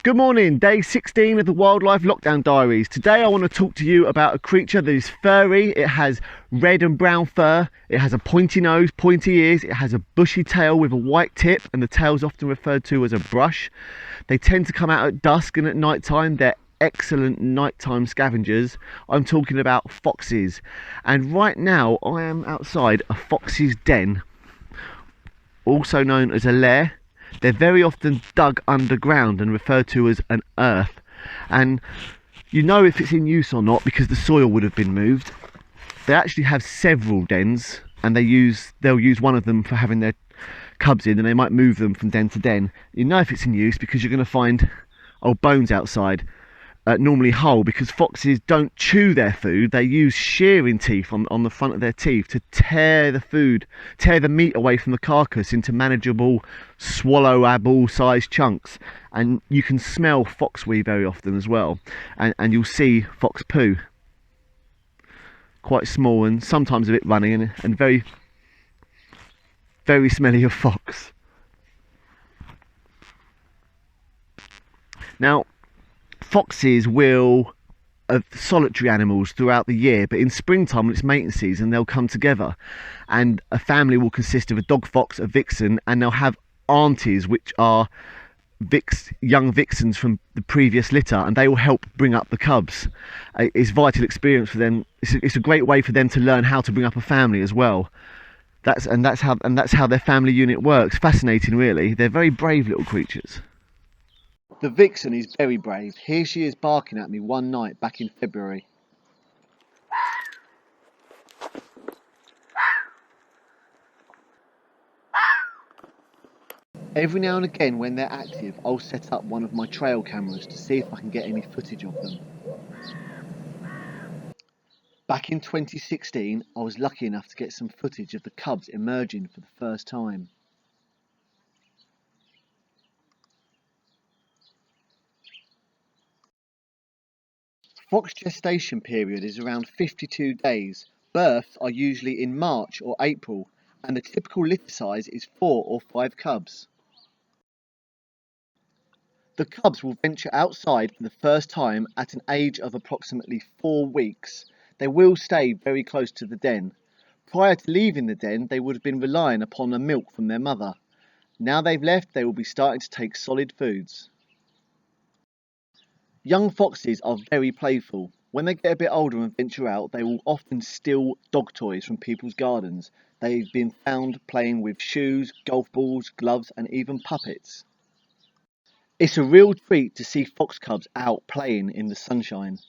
Good morning, day 16 of the Wildlife Lockdown Diaries. Today I want to talk to you about a creature that is furry. It has red and brown fur, it has a pointy nose, pointy ears, it has a bushy tail with a white tip, and the tail is often referred to as a brush. They tend to come out at dusk and at night time. They're excellent nighttime scavengers. I'm talking about foxes. And right now I am outside a fox's den, also known as a lair. They're very often dug underground and referred to as an earth, and you know if it's in use or not because the soil would have been moved. They actually have several dens, and they'll use one of them for having their cubs in, and they might move them from den to den. You know if it's in use because you're going to find old bones outside, normally whole, because foxes don't chew their food. They use shearing teeth on the front of their teeth to tear the meat away from the carcass into manageable, swallowable sized chunks. And you can smell fox wee very often as well, and you'll see fox poo, quite small and sometimes a bit runny, and very, very smelly of fox. Now, foxes are solitary animals throughout the year, but in springtime when it's mating season they'll come together, and a family will consist of a dog fox, a vixen, and they'll have aunties which are young vixens from the previous litter, and they will help bring up the cubs. It's a vital experience for them. It's a great way for them to learn how to bring up a family as well. That's how their family unit works. Fascinating, really. They're very brave little creatures. The vixen is very brave. Here she is barking at me one night back in February. Every now and again when they're active, I'll set up one of my trail cameras to see if I can get any footage of them. Back in 2016, I was lucky enough to get some footage of the cubs emerging for the first time. Fox gestation period is around 52 days. Births are usually in March or April, and the typical litter size is 4 or 5 cubs. The cubs will venture outside for the first time at an age of approximately 4 weeks. They will stay very close to the den. Prior to leaving the den, they would have been relying upon the milk from their mother. Now they've left, they will be starting to take solid foods. Young foxes are very playful. When they get a bit older and venture out, they will often steal dog toys from people's gardens. They've been found playing with shoes, golf balls, gloves, and even puppets. It's a real treat to see fox cubs out playing in the sunshine.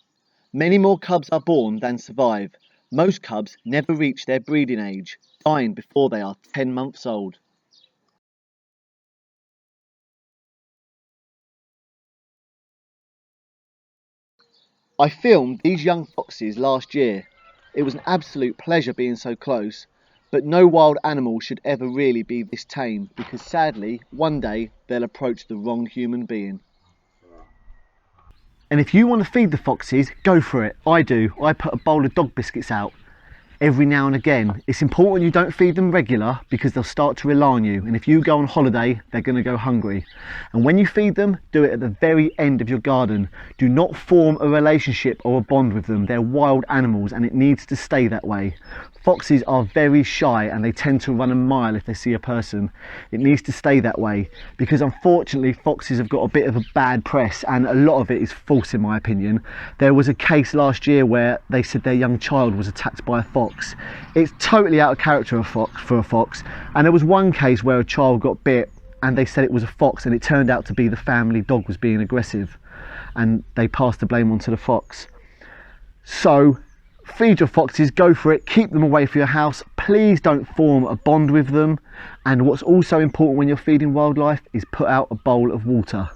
Many more cubs are born than survive. Most cubs never reach their breeding age, dying before they are 10 months old. I filmed these young foxes last year. It was an absolute pleasure being so close, but no wild animal should ever really be this tame, because sadly, one day they'll approach the wrong human being. And if you want to feed the foxes, go for it. I do. I put a bowl of dog biscuits out every now and again. It's important you don't feed them regular because they'll start to rely on you, and if you go on holiday they're going to go hungry. And when you feed them, do it at the very end of your garden. Do not form a relationship or a bond with them. They're wild animals and it needs to stay that way. Foxes are very shy and they tend to run a mile if they see a person. It needs to stay that way because unfortunately foxes have got a bit of a bad press, and a lot of it is false in my opinion. There was a case last year where they said their young child was attacked by a fox. It's totally out of character for a fox, and there was one case where a child got bit and they said it was a fox, and it turned out to be the family dog was being aggressive, and they passed the blame onto the fox. So feed your foxes, go for it, keep them away from your house. Please don't form a bond with them. And what's also important when you're feeding wildlife is put out a bowl of water.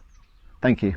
Thank you.